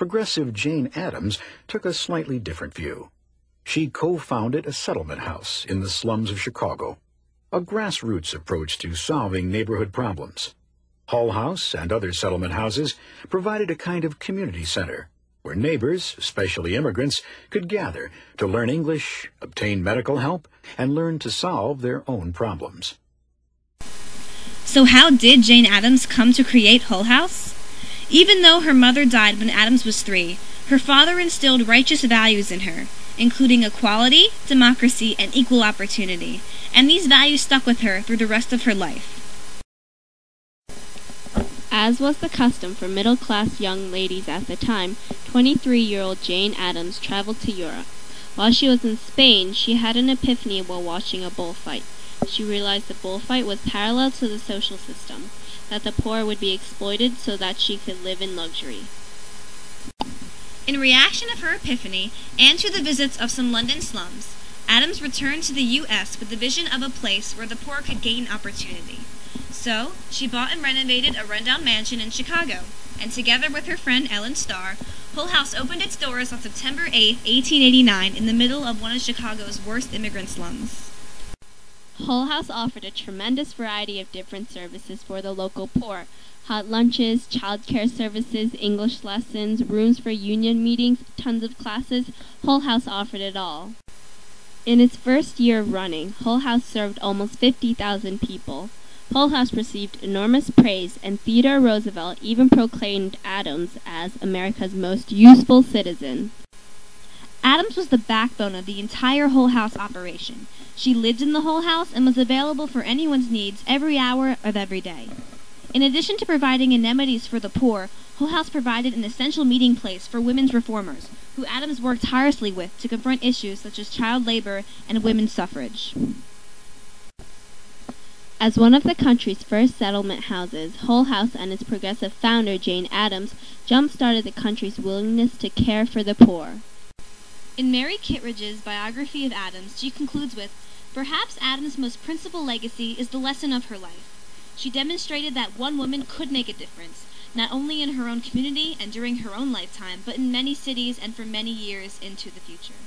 progressive Jane Addams took a slightly different view. She co-founded a settlement house in the slums of Chicago, a grassroots approach to solving neighborhood problems. Hull House and other settlement houses provided a kind of community center where neighbors, especially immigrants, could gather to learn English, obtain medical help, and learn to solve their own problems. So how did Jane Addams come to create Hull House? Even though her mother died when Addams was 3, her father instilled righteous values in her, including equality, democracy, and equal opportunity, and these values stuck with her through the rest of her life. As was the custom for middle-class young ladies at the time, 23-year-old Jane Addams traveled to Europe. While she was in Spain, she had an epiphany while watching a bullfight. She realized the bullfight was parallel to the social system, that the poor would be exploited so that she could live in luxury. In reaction of her epiphany, and to the visits of some London slums, Addams returned to the U.S. with the vision of a place where the poor could gain opportunity. So, she bought and renovated a rundown mansion in Chicago, and together with her friend Ellen Starr, Hull House opened its doors on September 8, 1889, in the middle of one of Chicago's worst immigrant slums. Hull House offered a tremendous variety of different services for the local poor. Hot lunches, child care services, English lessons, rooms for union meetings, tons of classes. Hull House offered it all. In its first year of running, Hull House served almost 50,000 people. Hull House received enormous praise, and Theodore Roosevelt even proclaimed Addams as America's most useful citizen. Addams was the backbone of the entire Hull House operation. She lived in the Hull House and was available for anyone's needs every hour of every day. In addition to providing amenities for the poor, Hull House provided an essential meeting place for women's reformers, who Addams worked tirelessly with to confront issues such as child labor and women's suffrage. As one of the country's first settlement houses, Hull House and its progressive founder, Jane Addams, jump-started the country's willingness to care for the poor. In Mary Kittredge's biography of Addams, she concludes with, "Perhaps Addams' most principal legacy is the lesson of her life. She demonstrated that one woman could make a difference, not only in her own community and during her own lifetime, but in many cities and for many years into the future."